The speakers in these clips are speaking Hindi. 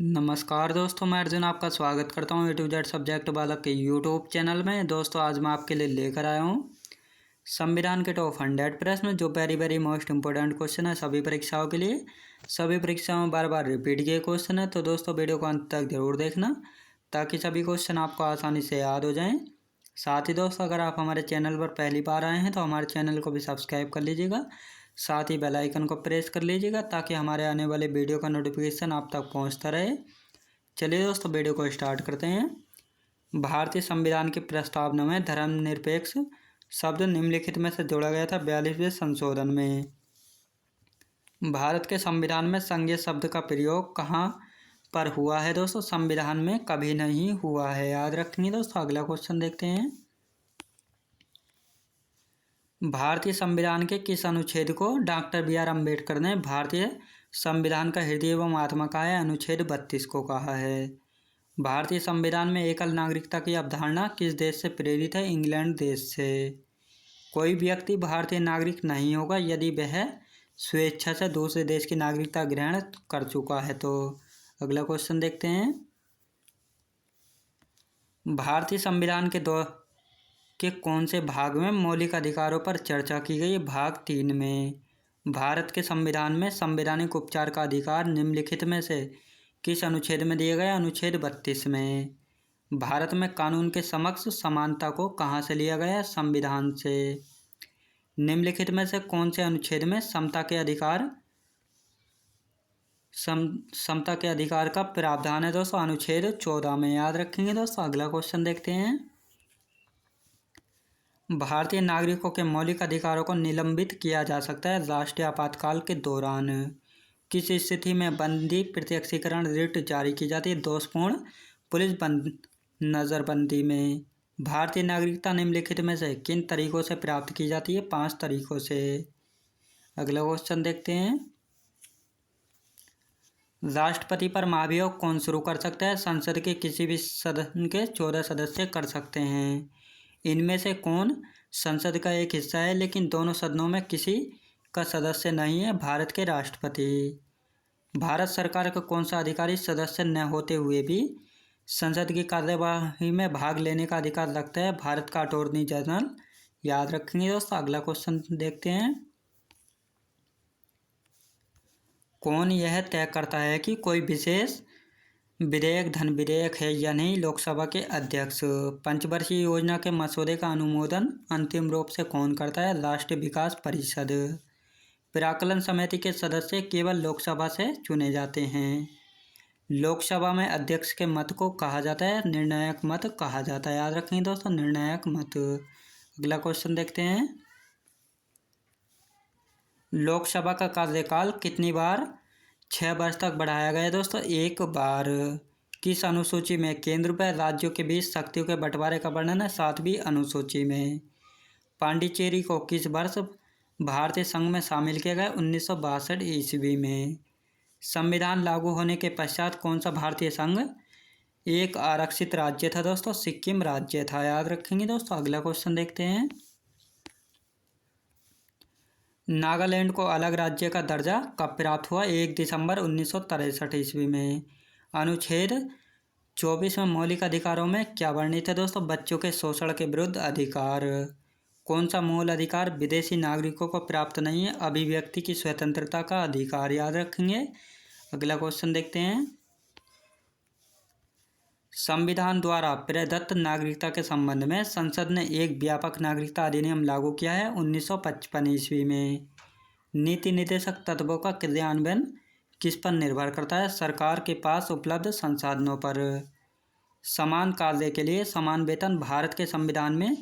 नमस्कार दोस्तों, मैं अर्जुन आपका स्वागत करता हूँ A to Z सब्जेक्ट बालक के यूट्यूब चैनल में। दोस्तों आज मैं आपके लिए लेकर आया हूँ संविधान के टॉप 100 प्रश्न जो वेरी मोस्ट इम्पोर्टेंट क्वेश्चन है सभी परीक्षाओं के लिए। सभी परीक्षाओं में बार बार रिपीट किए क्वेश्चन है, तो दोस्तों वीडियो को अंत तक जरूर देखना ताकि सभी क्वेश्चन आपको आसानी से याद हो जाएँ। साथ ही दोस्तों अगर आप हमारे चैनल पर पहली बार आए हैं तो हमारे चैनल को भी सब्सक्राइब कर लीजिएगा, साथ ही बेल आइकन को प्रेस कर लीजिएगा ताकि हमारे आने वाले वीडियो का नोटिफिकेशन आप तक पहुंचता रहे। चलिए दोस्तों वीडियो को स्टार्ट करते हैं। भारतीय संविधान की प्रस्तावना में धर्मनिरपेक्ष शब्द निम्नलिखित में से जोड़ा गया था 42वें संशोधन में। भारत के संविधान में संघीय शब्द का प्रयोग कहाँ पर हुआ है दोस्तों? संविधान में कभी नहीं हुआ है, याद रखेंगे दोस्तों। अगला क्वेश्चन देखते हैं। भारतीय संविधान के किस अनुच्छेद को डॉक्टर बी आर अम्बेडकर ने भारतीय संविधान का हृदय एवं आत्मा कहा है? अनुच्छेद 32 को कहा है। भारतीय संविधान में एकल नागरिकता की अवधारणा किस देश से प्रेरित है? इंग्लैंड देश से। कोई व्यक्ति भारतीय नागरिक नहीं होगा यदि वह स्वेच्छा से दूसरे देश की नागरिकता ग्रहण कर चुका है तो। अगला क्वेश्चन देखते हैं। भारतीय संविधान के कौन से भाग में मौलिक अधिकारों पर चर्चा की गई? भाग 3 में। भारत के संविधान में संवैधानिक उपचार का अधिकार निम्नलिखित में से किस अनुच्छेद में दिया गया? अनुच्छेद 32 में। भारत में कानून के समक्ष समानता को कहाँ से लिया गया? संविधान से। निम्नलिखित में से कौन से अनुच्छेद में समता के अधिकार का प्रावधान है दोस्तों? अनुच्छेद 14 में, याद रखेंगे दोस्तों। अगला क्वेश्चन देखते हैं। भारतीय नागरिकों के मौलिक अधिकारों को निलंबित किया जा सकता है राष्ट्रीय आपातकाल के दौरान। किस स्थिति में बंदी प्रत्यक्षीकरण रिट जारी की जाती है? दोषपूर्ण पुलिस नज़रबंदी में। भारतीय नागरिकता निम्नलिखित में से किन तरीकों से प्राप्त की जाती है? 5 तरीकों से। अगला क्वेश्चन देखते हैं। राष्ट्रपति पर महाभियोग कौन शुरू कर सकता है? संसद के किसी भी सदन के 14 सदस्य कर सकते हैं। इनमें से कौन संसद का एक हिस्सा है लेकिन दोनों सदनों में किसी का सदस्य नहीं है? भारत के राष्ट्रपति। भारत सरकार का कौन सा अधिकारी सदस्य न होते हुए भी संसद की कार्यवाही में भाग लेने का अधिकार रखता है? भारत का अटॉर्नी जनरल, याद रखेंगे दोस्तों। अगला क्वेश्चन देखते हैं। कौन यह तय करता है कि कोई विशेष विधेयक धन विधेयक है या नहीं? लोकसभा के अध्यक्ष। पंचवर्षीय योजना के मसौदे का अनुमोदन अंतिम रूप से कौन करता है? राष्ट्रीय विकास परिषद। प्राक्कलन समिति के सदस्य केवल लोकसभा से चुने जाते हैं। लोकसभा में अध्यक्ष के मत को कहा जाता है? निर्णायक मत कहा जाता है, याद रखेंगे दोस्तों, निर्णायक मत। अगला क्वेश्चन देखते हैं। लोकसभा का कार्यकाल कितनी बार 6 वर्ष तक बढ़ाया गया दोस्तों? 1 बार। किस अनुसूची में केंद्र व राज्यों के बीच शक्तियों के बंटवारे का वर्णन है? 7वीं अनुसूची में। पांडिचेरी को किस वर्ष भारतीय संघ में शामिल किया गया? 1962 ईस्वी में। संविधान लागू होने के पश्चात कौन सा भारतीय संघ एक आरक्षित राज्य था दोस्तों? सिक्किम राज्य था, याद रखेंगे दोस्तों। अगला क्वेश्चन देखते हैं। नागालैंड को अलग राज्य का दर्जा कब प्राप्त हुआ? 1 दिसंबर 1963 ईस्वी में। अनुच्छेद 24 में मौलिक अधिकारों में क्या वर्णित है दोस्तों? बच्चों के शोषण के विरुद्ध अधिकार। कौन सा मूल अधिकार विदेशी नागरिकों को प्राप्त नहीं है? अभिव्यक्ति की स्वतंत्रता का अधिकार, याद रखेंगे। अगला क्वेश्चन देखते हैं। संविधान द्वारा प्रदत्त नागरिकता के संबंध में संसद ने एक व्यापक नागरिकता अधिनियम लागू किया है 1955 ईस्वी में। नीति निर्देशक तत्वों का क्रियान्वयन किस पर निर्भर करता है? सरकार के पास उपलब्ध संसाधनों पर। समान कार्य के लिए समान वेतन भारत के संविधान में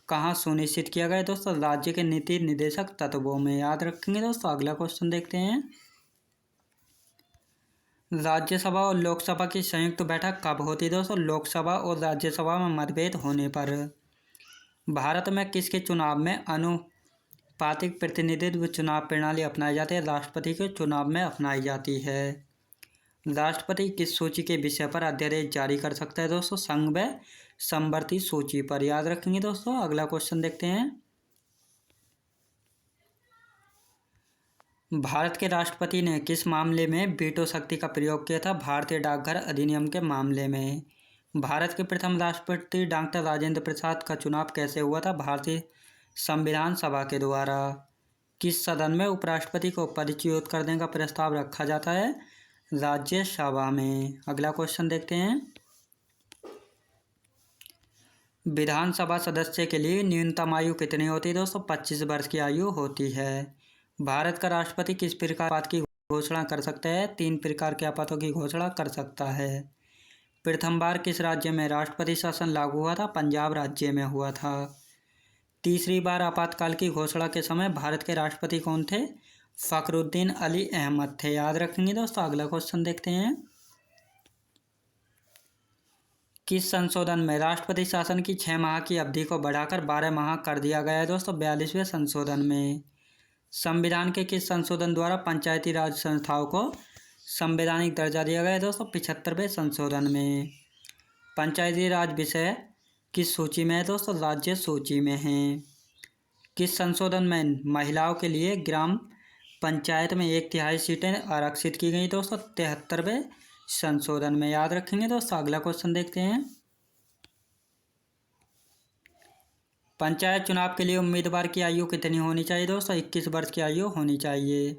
कहाँ सुनिश्चित किया गया दोस्तों? राज्य के नीति निर्देशक तत्वों में, याद रखेंगे दोस्तों। अगला क्वेश्चन देखते हैं। राज्यसभा और लोकसभा की संयुक्त बैठक कब होती है दोस्तों? लोकसभा और राज्यसभा में मतभेद होने पर। भारत में किसके चुनाव में आनुपातिक प्रतिनिधित्व चुनाव प्रणाली अपनाई जाती है? राष्ट्रपति के चुनाव में अपनाई जाती है। राष्ट्रपति किस सूची के विषय पर अध्यादेश जारी कर सकता है दोस्तों? संघ व समवर्ती सूची पर, याद रखेंगे दोस्तों। अगला क्वेश्चन देखते हैं। भारत के राष्ट्रपति ने किस मामले में वीटो शक्ति का प्रयोग किया था? भारतीय डाकघर अधिनियम के मामले में। भारत के प्रथम राष्ट्रपति डॉक्टर राजेंद्र प्रसाद का चुनाव कैसे हुआ था? भारतीय संविधान सभा के द्वारा। किस सदन में उपराष्ट्रपति को पदच्युत करने का प्रस्ताव रखा जाता है? राज्यसभा में। अगला क्वेश्चन देखते हैं। विधानसभा सदस्य के लिए न्यूनतम आयु कितनी होती है दोस्तों? 25 वर्ष की आयु होती है। भारत का राष्ट्रपति किस प्रकार आपात की घोषणा कर सकता है? 3 प्रकार के आपातों की घोषणा कर सकता है। प्रथम बार किस राज्य में राष्ट्रपति शासन लागू हुआ था? पंजाब राज्य में हुआ था। तीसरी बार आपातकाल की घोषणा के समय भारत के राष्ट्रपति कौन थे? फखरुद्दीन अली अहमद थे। याद रखेंगे दोस्तों। अगला क्वेश्चन देखते हैं। किस संशोधन में राष्ट्रपति शासन की 6 माह की अवधि को बढ़ाकर 12 माह कर दिया गया है दोस्तों? 42वें संशोधन में। संविधान के किस संशोधन द्वारा पंचायती राज संस्थाओं को संवैधानिक दर्जा दिया गया है दोस्तों? 75वें संशोधन में। पंचायती राज विषय किस सूची में है दोस्तों? राज्य सूची में है। किस संशोधन में महिलाओं के लिए ग्राम पंचायत में 1/3 सीटें आरक्षित की गई दोस्तों? 73वें संशोधन में। याद रखेंगे दोस्तों। अगला क्वेश्चन देखते हैं। पंचायत चुनाव के लिए उम्मीदवार की आयु कितनी होनी चाहिए दोस्तों? 21 वर्ष की आयु होनी चाहिए।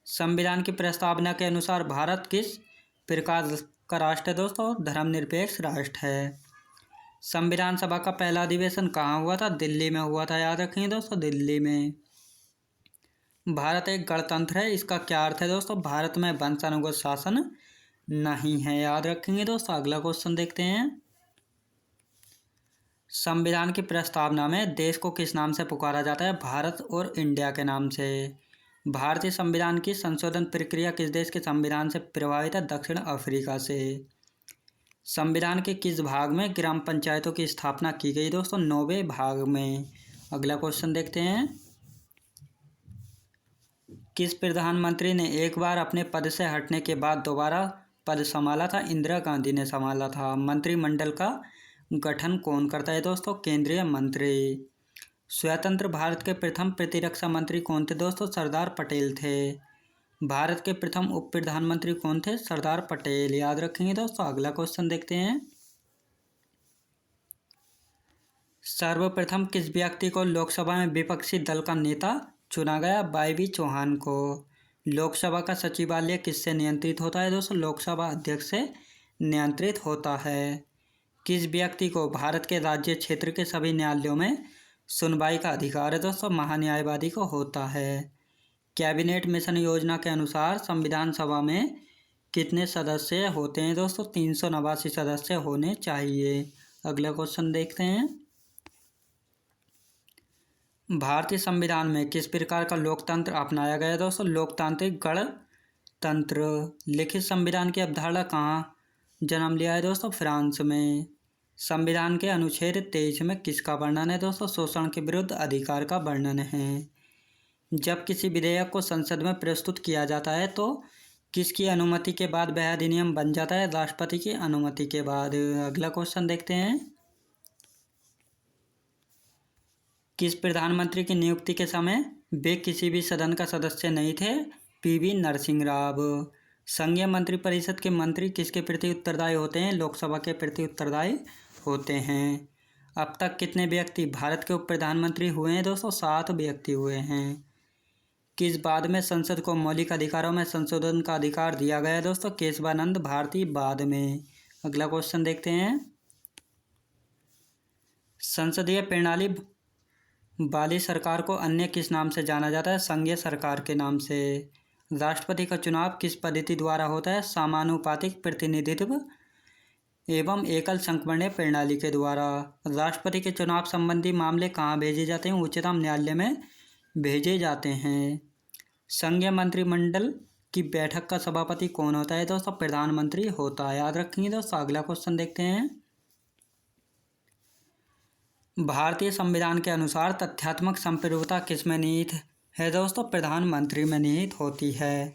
संविधान की प्रस्तावना के अनुसार भारत किस प्रकार का राष्ट्र है दोस्तों? धर्मनिरपेक्ष राष्ट्र है। संविधान सभा का पहला अधिवेशन कहाँ हुआ था? दिल्ली में हुआ था। याद रखेंगे दोस्तों। दिल्ली में। भारत एक गणतंत्र है, इसका क्या अर्थ है दोस्तों? भारत में वंशानुगत शासन नहीं है। याद रखेंगे दोस्तों। अगला क्वेश्चन देखते हैं। संविधान की प्रस्तावना में देश को किस नाम से पुकारा जाता है? भारत और इंडिया के नाम से। भारतीय संविधान की संशोधन प्रक्रिया किस देश के संविधान से प्रभावित है? दक्षिण अफ्रीका से। संविधान के किस भाग में ग्राम पंचायतों की स्थापना की गई दोस्तों? 9वें भाग में। अगला क्वेश्चन देखते हैं। किस प्रधानमंत्री ने एक बार अपने पद से हटने के बाद दोबारा पद संभाला था? इंदिरा गांधी ने संभाला था। मंत्रिमंडल का गठन कौन करता है दोस्तों? केंद्रीय मंत्री। स्वतंत्र भारत के प्रथम प्रतिरक्षा मंत्री कौन थे दोस्तों? सरदार पटेल थे। भारत के प्रथम उप प्रधानमंत्री कौन थे? सरदार पटेल। याद रखेंगे दोस्तों। अगला क्वेश्चन देखते हैं। सर्वप्रथम किस व्यक्ति को लोकसभा में विपक्षी दल का नेता चुना गया? वाई चौहान को। लोकसभा का सचिवालय किससे नियंत्रित होता है दोस्तों? लोकसभा अध्यक्ष से नियंत्रित होता है। किस व्यक्ति को भारत के राज्य क्षेत्र के सभी न्यायालयों में सुनवाई का अधिकार है दोस्तों? महान्यायवादी को होता है। कैबिनेट मिशन योजना के अनुसार संविधान सभा में कितने सदस्य होते हैं दोस्तों? 389 सदस्य होने चाहिए। अगला क्वेश्चन देखते हैं। भारतीय संविधान में किस प्रकार का लोकतंत्र अपनाया गया दोस्तों? लोकतांत्रिक गणतंत्र। लिखित संविधान की अवधारणा कहाँ जन्म लिया है दोस्तों? फ्रांस में। संविधान के अनुच्छेद 23 में किसका वर्णन है दोस्तों? शोषण के विरुद्ध अधिकार का वर्णन है। जब किसी विधेयक को संसद में प्रस्तुत किया जाता है तो किसकी अनुमति के बाद वह अधिनियम बन जाता है? राष्ट्रपति की अनुमति के बाद। अगला क्वेश्चन देखते हैं। किस प्रधानमंत्री की नियुक्ति के समय वे किसी भी सदन का सदस्य नहीं थे? पीवी नरसिंह राव। संघीय मंत्रिपरिषद के मंत्री किसके प्रति उत्तरदायी होते हैं? लोकसभा के प्रति उत्तरदायी होते हैं। अब तक कितने व्यक्ति भारत के उप प्रधानमंत्री हुए हैं दोस्तों? 7 व्यक्ति हुए हैं। किस बाद में संसद को मौलिक अधिकारों में संशोधन का अधिकार दिया गया है दोस्तों? केशवानंद भारती बाद में। अगला क्वेश्चन देखते हैं। संसदीय प्रणाली वाली सरकार को अन्य किस नाम से जाना जाता है? संघीय सरकार के नाम से। राष्ट्रपति का चुनाव किस पद्धति द्वारा होता है? समानुपातिक प्रतिनिधित्व एवं एकल संख्यमंडलीय प्रणाली के द्वारा। राष्ट्रपति के चुनाव संबंधी मामले कहाँ भेजे जाते हैं? उच्चतम न्यायालय में भेजे जाते हैं। संघीय मंत्रिमंडल की बैठक का सभापति कौन होता है दोस्तों? प्रधानमंत्री होता है। याद रखेंगे दोस्तों। अगला क्वेश्चन देखते हैं। भारतीय संविधान के अनुसार तथ्यात्मक संप्रभुता किस में निहित है दोस्तों? प्रधानमंत्री में निहित होती है।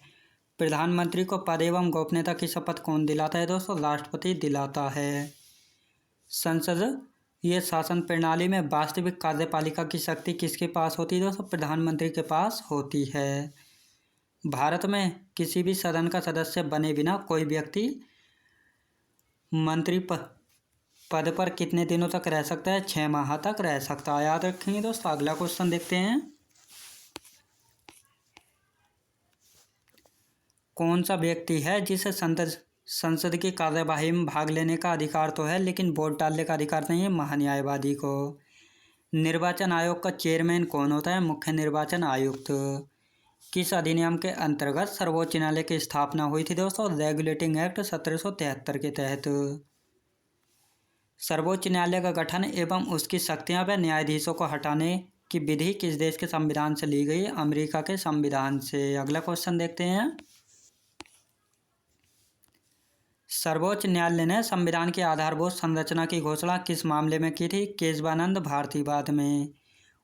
प्रधानमंत्री को पद एवं गोपनीयता की शपथ कौन दिलाता है दोस्तों? राष्ट्रपति दिलाता है। संसदीय शासन प्रणाली में वास्तविक कार्यपालिका की शक्ति किसके पास होती है दोस्तों? प्रधानमंत्री के पास होती है। भारत में किसी भी सदन का सदस्य बने बिना कोई व्यक्ति मंत्री पद पर कितने दिनों तक रह सकता है? 6 माह तक रह सकता है। याद रखेंगे दोस्तों। अगला क्वेश्चन देखते हैं। कौन सा व्यक्ति है जिसे संसद की कार्यवाही में भाग लेने का अधिकार तो है लेकिन वोट डालने का अधिकार नहीं है? महान्यायवादी को। निर्वाचन आयोग का चेयरमैन कौन होता है? मुख्य निर्वाचन आयुक्त। किस अधिनियम के अंतर्गत सर्वोच्च न्यायालय की स्थापना हुई थी दोस्तों? रेगुलेटिंग एक्ट 1773 के तहत। सर्वोच्च न्यायालय का गठन एवं उसकी शक्तियां व न्यायाधीशों को हटाने की विधि किस देश के संविधान से ली गई? अमेरिका के संविधान से। अगला क्वेश्चन देखते हैं। सर्वोच्च न्यायालय ने संविधान की आधारभूत संरचना की घोषणा किस मामले में की थी? केशवानंद भारतीवाद में।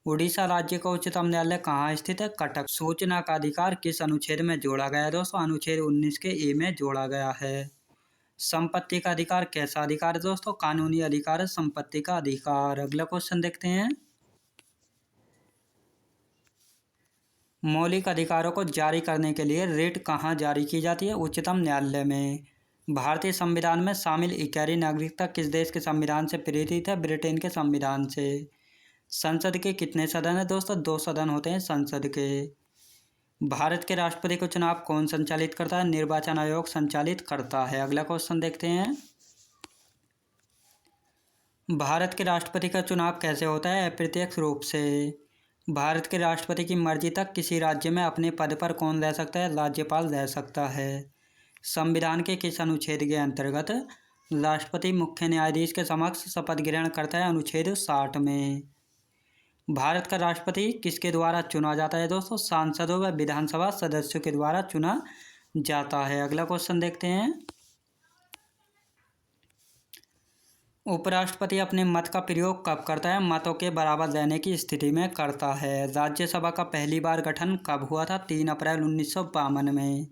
उड़ीसा राज्य का उच्चतम न्यायालय कहाँ स्थित है? कटक। सूचना का अधिकार किस अनुच्छेद में जोड़ा गया है दोस्तों? अनुच्छेद 19 के ए में जोड़ा गया है। संपत्ति का अधिकार कैसा अधिकार है दोस्तों? कानूनी अधिकार है संपत्ति का अधिकार। अगला क्वेश्चन देखते हैं। मौलिक अधिकारों को जारी करने के लिए रिट कहाँ जारी की जाती है? उच्चतम न्यायालय में। भारतीय संविधान में शामिल 11वीं नागरिकता किस देश के संविधान से प्रेरित है? ब्रिटेन के संविधान से। संसद के कितने सदन है दोस्तों? 2 सदन होते हैं संसद के। भारत के राष्ट्रपति का चुनाव कौन संचालित करता है? निर्वाचन आयोग संचालित करता है। अगला क्वेश्चन देखते हैं। भारत के राष्ट्रपति का चुनाव कैसे होता है? अप्रत्यक्ष रूप से। भारत के राष्ट्रपति की मर्जी तक किसी राज्य में अपने पद पर कौन रह सकता है? राज्यपाल रह सकता है। संविधान के किस अनुच्छेद के अंतर्गत राष्ट्रपति मुख्य न्यायाधीश के समक्ष शपथ ग्रहण करता है? अनुच्छेद 60 में। भारत का राष्ट्रपति किसके द्वारा चुना जाता है दोस्तों? सांसदों व विधानसभा सदस्यों के द्वारा चुना जाता है। अगला क्वेश्चन देखते हैं। उपराष्ट्रपति अपने मत का प्रयोग कब करता है? मतों के बराबर रहने की स्थिति में करता है। राज्यसभा का पहली बार गठन कब हुआ था? 3 अप्रैल 1952 में।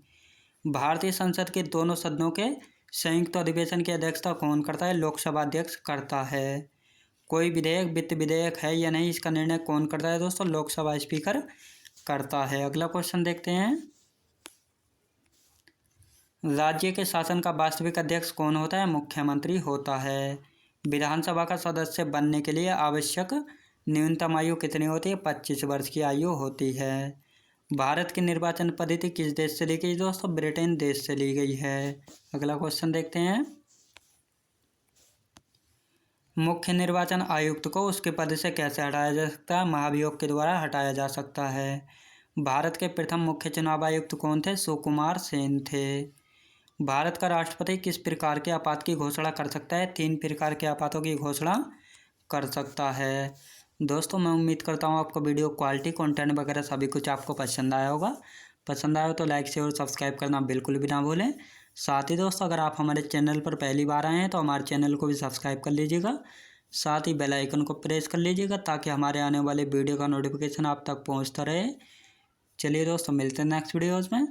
भारतीय संसद के दोनों सदनों के संयुक्त अधिवेशन की अध्यक्षता कौन करता है? लोकसभा अध्यक्ष करता है। कोई विधेयक वित्त विधेयक है या नहीं, इसका निर्णय कौन करता है दोस्तों? लोकसभा स्पीकर करता है। अगला क्वेश्चन देखते हैं। राज्य के शासन का वास्तविक अध्यक्ष कौन होता है? मुख्यमंत्री होता है। विधानसभा का सदस्य बनने के लिए आवश्यक न्यूनतम आयु कितनी होती है? 25 वर्ष की आयु होती है। भारत की निर्वाचन पद्धति किस देश से ली गई दोस्तों? ब्रिटेन देश से ली गई है। अगला क्वेश्चन देखते हैं। मुख्य निर्वाचन आयुक्त को उसके पद से कैसे हटाया जा सकता है? महाभियोग के द्वारा हटाया जा सकता है। भारत के प्रथम मुख्य चुनाव आयुक्त कौन थे? सुकुमार सेन थे। भारत का राष्ट्रपति किस प्रकार के आपात की घोषणा कर सकता है? 3 प्रकार के आपातों की घोषणा कर सकता है। दोस्तों मैं उम्मीद करता हूँ आपको वीडियो क्वालिटी कंटेंट वगैरह सभी कुछ आपको पसंद आया होगा। पसंद आया हो तो लाइक शेयर और सब्सक्राइब करना बिल्कुल भी ना भूलें। साथ ही दोस्तों अगर आप हमारे चैनल पर पहली बार आए हैं तो हमारे चैनल को भी सब्सक्राइब कर लीजिएगा। साथ ही बेल आइकन को प्रेस कर लीजिएगा ताकि हमारे आने वाले वीडियो का नोटिफिकेशन आप तक पहुँचता रहे। चलिए दोस्तों मिलते हैं नेक्स्ट वीडियोज़ में।